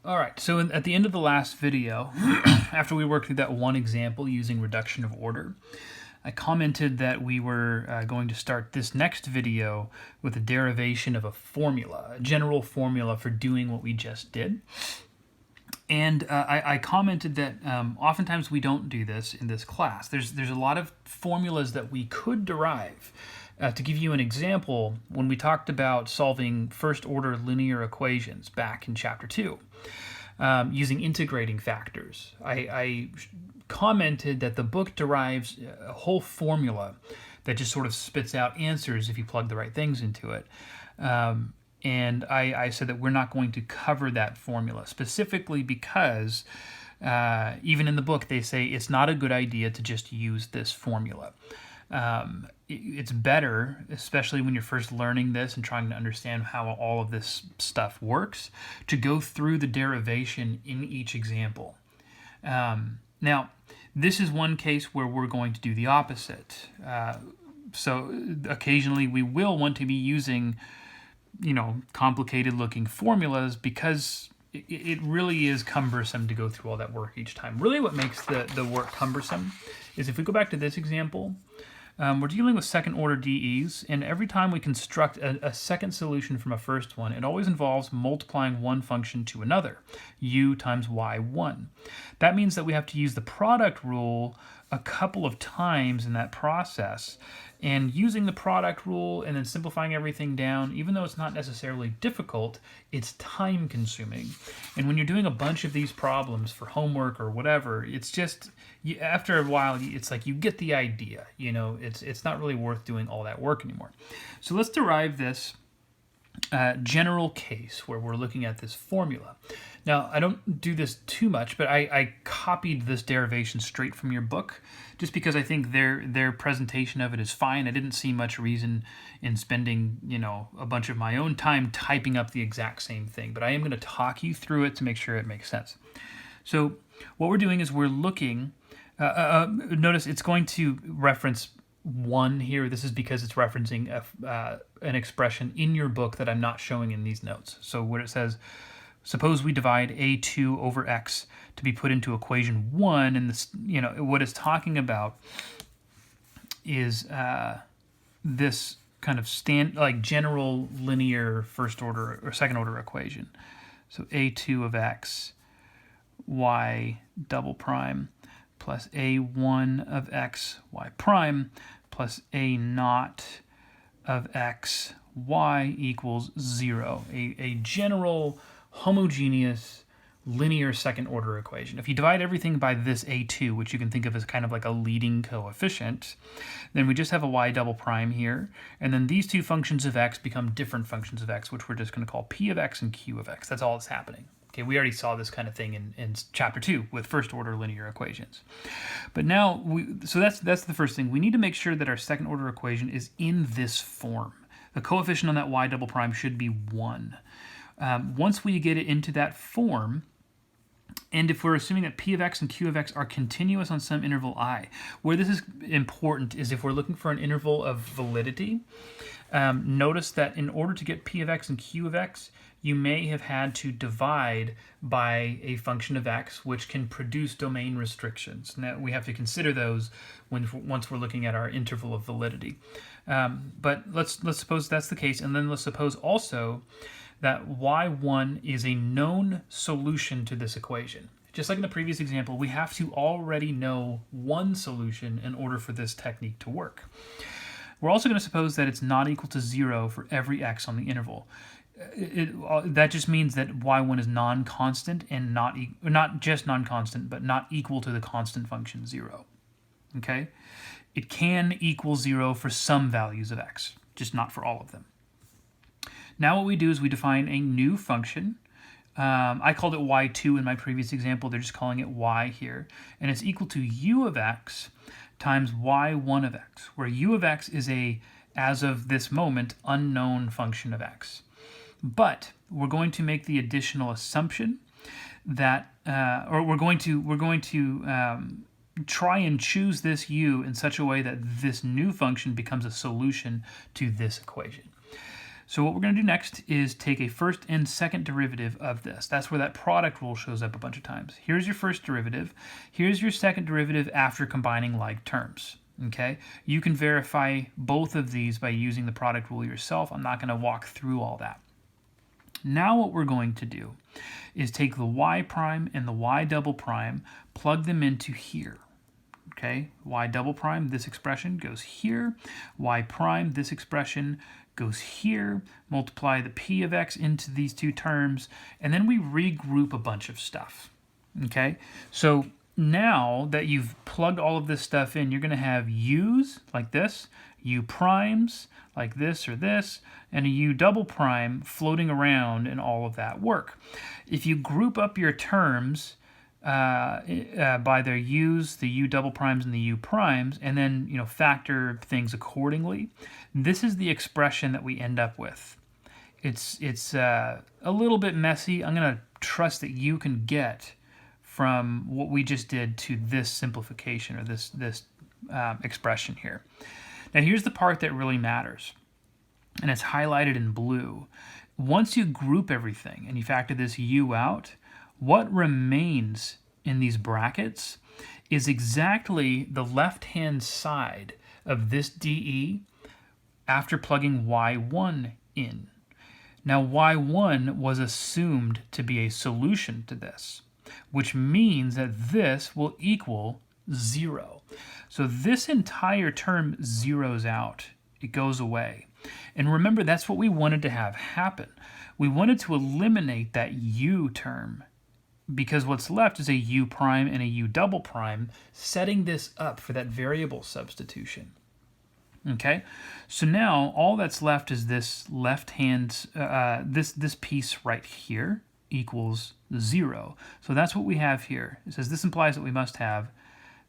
All right, so at the end of the last video, after we worked through that one example using reduction of order, I commented that we were going to start this next video with a derivation of a formula, a general formula for doing what we just did. And I commented that oftentimes we don't do this in this class. There's a lot of formulas that we could derive. To give you an example, when we talked about solving first-order linear equations back in Chapter 2, using integrating factors, I commented that the book derives a whole formula that just sort of spits out answers if you plug the right things into it. And I said that we're not going to cover that formula, specifically because even in the book they say it's not a good idea to just use this formula. It's better, especially when you're first learning this and trying to understand how all of this stuff works, to go through the derivation in each example. Now, this is one case where we're going to do the opposite. So occasionally we will want to be using, complicated looking formulas because it really is cumbersome to go through all that work each time. Really what makes the work cumbersome is if we go back to this example, we're dealing with second order DEs, and every time we construct a second solution from a first one, it always involves multiplying one function to another, u times y1. That means that we have to use the product rule a couple of times in that process. And using the product rule and then simplifying everything down, even though it's not necessarily difficult, it's time consuming. And when you're doing a bunch of these problems for homework or whatever, it's just, after a while, it's like you get the idea. It's not really worth doing all that work anymore. So let's derive this general case where we're looking at this formula. Now, I don't do this too much, but I copied this derivation straight from your book just because I think their presentation of it is fine. I didn't see much reason in spending, a bunch of my own time typing up the exact same thing, but I am going to talk you through it to make sure it makes sense. So what we're doing is we're looking, notice it's going to reference 1 here. This is because it's referencing an expression in your book that I'm not showing in these notes. So what it says, suppose we divide a2 over x to be put into equation 1, and this, what it's talking about is this kind of general linear first order or second order equation. So a2 of x, y double prime, plus a1 of x, y prime, plus a naught of x, y equals 0. A general homogeneous linear second order equation. If you divide everything by this a2, which you can think of as kind of like a leading coefficient, then we just have a y double prime here, and then these two functions of x become different functions of x, which we're just going to call p of x and q of x. That's all that's happening. Okay, we already saw this kind of thing in Chapter 2 with first order linear equations. But now, so that's the first thing. We need to make sure that our second order equation is in this form. The coefficient on that y double prime should be 1. Once we get it into that form, and if we're assuming that p of x and q of x are continuous on some interval I, where this is important is if we're looking for an interval of validity. Notice that in order to get p of x and q of x, you may have had to divide by a function of x, which can produce domain restrictions. Now we have to consider those once we're looking at our interval of validity. But let's suppose that's the case, and then let's suppose also that y1 is a known solution to this equation. Just like in the previous example, we have to already know one solution in order for this technique to work. We're also going to suppose that it's not equal to 0 for every x on the interval. That just means that y1 is non-constant and not just non-constant, but not equal to the constant function 0. Okay? It can equal 0 for some values of x, just not for all of them. Now what we do is we define a new function. I called it y2 in my previous example. They're just calling it y here. And it's equal to u of x times y1 of x, where u of x is a, as of this moment, unknown function of x. But we're going to make the additional assumption that, we're going to try and choose this u in such a way that this new function becomes a solution to this equation. So what we're going to do next is take a first and second derivative of this. That's where that product rule shows up a bunch of times. Here's your first derivative. Here's your second derivative after combining like terms. Okay, you can verify both of these by using the product rule yourself. I'm not going to walk through all that. Now what we're going to do is take the y prime and the y double prime, plug them into here. Okay, y double prime, this expression goes here. Y prime, this expression goes here. Multiply the p of x into these two terms, and then we regroup a bunch of stuff. Okay, so now that you've plugged all of this stuff in, you're going to have u's like this, u primes like this or this, and a u double prime floating around in all of that work. If you group up your terms by their u's, the u double primes and the u primes, and then factor things accordingly, this is the expression that we end up with. It's a little bit messy. I'm going to trust that you can get from what we just did to this simplification or this expression here. Now here's the part that really matters, and it's highlighted in blue. Once you group everything and you factor this u out, what remains in these brackets is exactly the left-hand side of this dE after plugging y1 in. Now y1 was assumed to be a solution to this, which means that this will equal 0. So this entire term zeroes out. It goes away. And remember, that's what we wanted to have happen. We wanted to eliminate that u term, because what's left is a u prime and a u double prime, setting this up for that variable substitution. Okay, so now all that's left is this left hand, this piece right here equals 0. So that's what we have here. It says this implies that we must have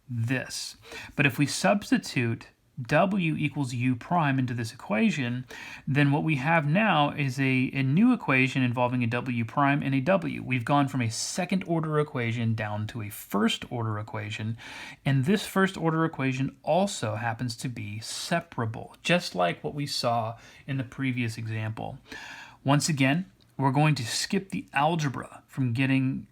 this. But if we substitute w equals u prime into this equation, then what we have now is a new equation involving a w prime and a w. We've gone from a second order equation down to a first order equation, and this first order equation also happens to be separable, just like what we saw in the previous example. Once again, we're going to skip the algebra from getting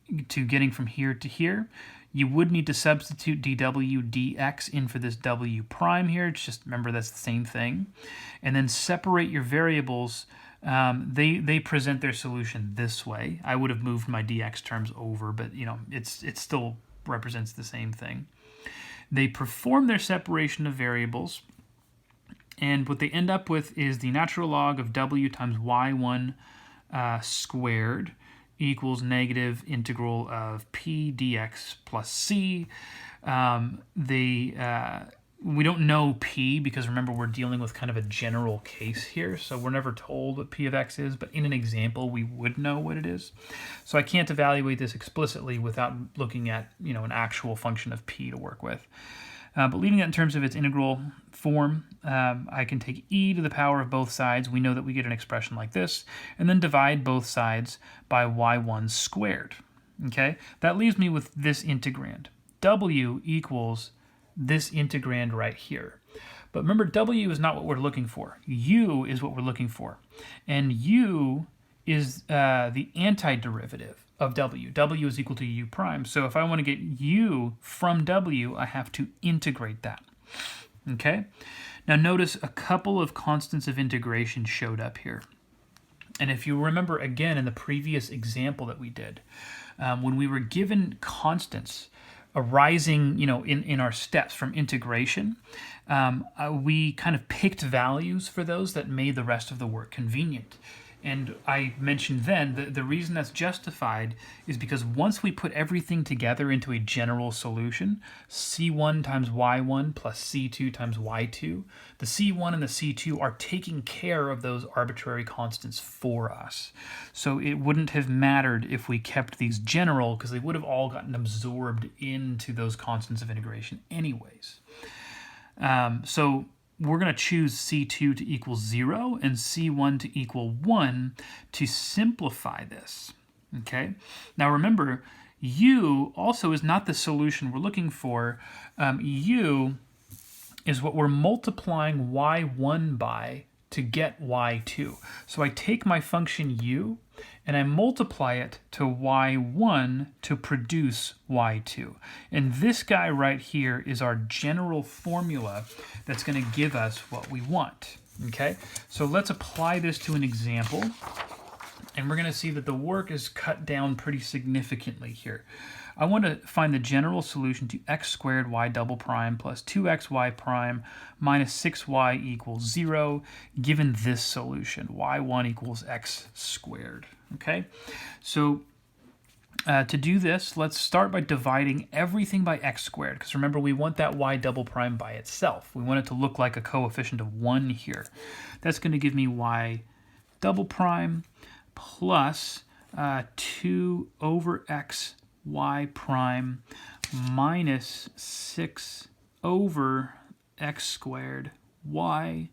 from here to here. You would need to substitute dw dx in for this w prime here. Just remember that's the same thing. And then separate your variables. They present their solution this way. I would have moved my dx terms over, but it still represents the same thing. They perform their separation of variables, and what they end up with is the natural log of w times y1 squared equals negative integral of p dx plus c. We don't know p because remember we're dealing with kind of a general case here, so we're never told what p of x is, but in an example we would know what it is. So I can't evaluate this explicitly without looking at an actual function of p to work with. But leaving that in terms of its integral form, I can take e to the power of both sides. We know that we get an expression like this, and then divide both sides by y1 squared. Okay, that leaves me with this integrand. W equals this integrand right here. But remember, w is not what we're looking for. U is what we're looking for. And u is the antiderivative of w. W is equal to u prime. So if I want to get u from w, I have to integrate that. Okay? Now notice a couple of constants of integration showed up here. And if you remember again in the previous example that we did, when we were given constants arising in our steps from integration, we kind of picked values for those that made the rest of the work convenient. And I mentioned then that the reason that's justified is because once we put everything together into a general solution, c1 times y1 plus c2 times y2, the c1 and the c2 are taking care of those arbitrary constants for us. So it wouldn't have mattered if we kept these general, because they would have all gotten absorbed into those constants of integration anyways. So we're going to choose c2 to equal 0 and c1 to equal 1 to simplify this. Okay. Now remember, u also is not the solution we're looking for. U is what we're multiplying y1 by to get y2. So I take my function u and I multiply it to y1 to produce y2. And this guy right here is our general formula that's going to give us what we want. Okay, so let's apply this to an example. And we're going to see that the work is cut down pretty significantly here. I want to find the general solution to x squared y double prime plus 2xy prime minus 6y equals 0, given this solution, y1 equals x squared. Okay, so to do this, let's start by dividing everything by x squared, because remember, we want that y double prime by itself. We want it to look like a coefficient of 1 here. That's going to give me y double prime plus 2 over x y prime minus 6 over x squared y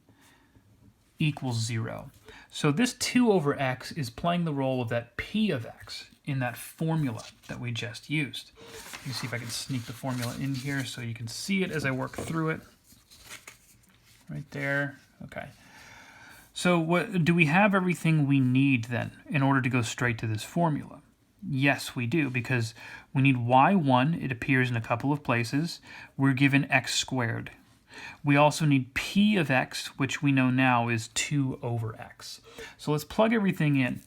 equals 0. So this 2 over x is playing the role of that p of x in that formula that we just used. Let me see if I can sneak the formula in here so you can see it as I work through it. Right there. Okay. So do we have everything we need then in order to go straight to this formula? Yes, we do, because we need y1. It appears in a couple of places. We're given x squared. We also need p of x, which we know now is 2 over x. So let's plug everything in.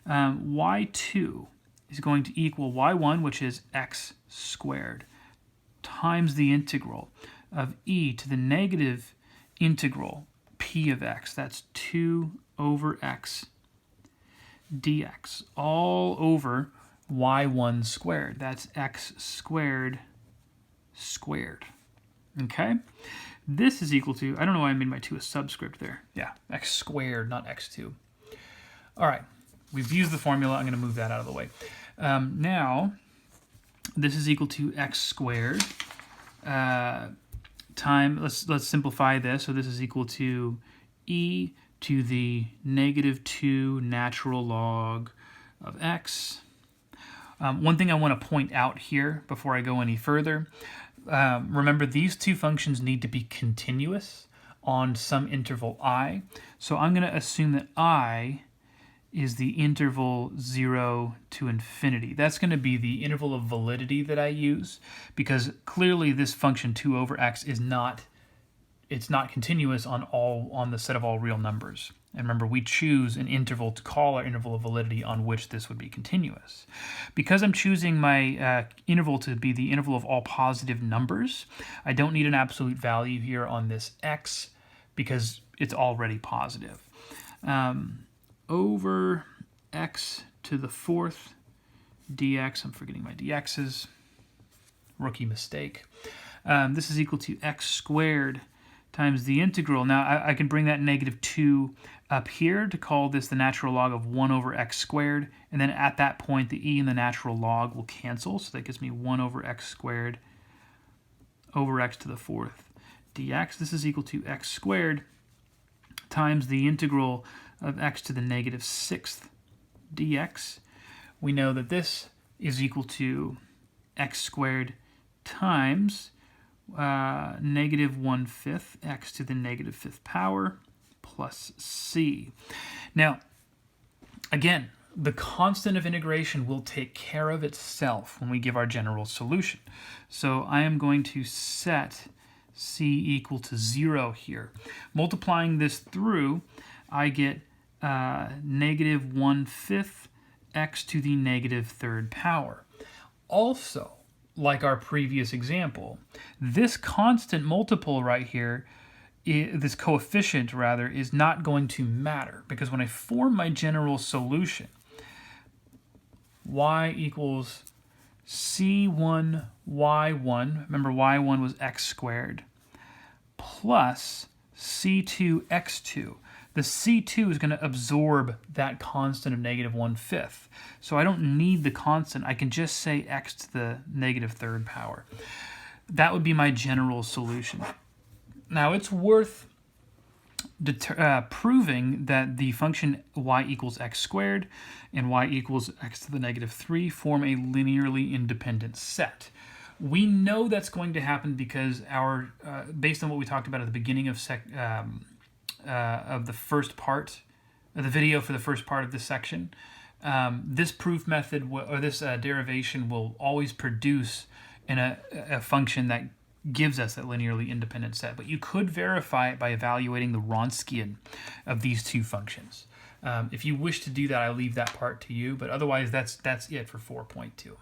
Y2 is going to equal y1, which is x squared, times the integral of e to the negative integral p of x. That's 2 over x dx, all over y1 squared. That's x squared squared. Okay? This is equal to, I don't know why I made my 2 a subscript there. Yeah, x squared, not x2. All right, we've used the formula. I'm going to move that out of the way. Now, this is equal to x squared time, let's simplify this. So this is equal to e to the negative 2 natural log of x. One thing I want to point out here before I go any further, remember these two functions need to be continuous on some interval I. So I'm going to assume that I is the interval 0 to infinity. That's going to be the interval of validity that I use, because clearly this function 2 over x is not, it's not continuous on the set of all real numbers. And remember, we choose an interval to call our interval of validity on which this would be continuous. Because I'm choosing my interval to be the interval of all positive numbers, I don't need an absolute value here on this x because it's already positive. Over x to the 4th dx, I'm forgetting my dx's, rookie mistake. This is equal to x squared times the integral. Now I can bring that negative 2 up here to call this the natural log of 1 over x squared, and then at that point the e and the natural log will cancel, so that gives me 1 over x squared over x to the 4th dx. This is equal to x squared times the integral of x to the negative 6th dx. We know that this is equal to x squared times negative 1/5 x to the negative 5th power plus c. Now, again, the constant of integration will take care of itself when we give our general solution. So I am going to set c equal to 0 here. Multiplying this through, I get negative 1/5 x to the negative 3rd power. Also, like our previous example, this constant multiple right here, this coefficient rather, is not going to matter, because when I form my general solution, y equals c1 y1, remember y1 was x squared, plus c2 x2. The c2 is going to absorb that constant of negative 1/5. So I don't need the constant. I can just say x to the negative 3rd power. That would be my general solution. Now it's worth proving that the function y equals x squared and y equals x to the negative 3 form a linearly independent set. We know that's going to happen because our, based on what we talked about at the beginning of of the first part of the video for the first part of this section. This proof method or this derivation will always produce a function that gives us that linearly independent set. But you could verify it by evaluating the Wronskian of these two functions. If you wish to do that, I'll leave that part to you. But otherwise, that's it for 4.2.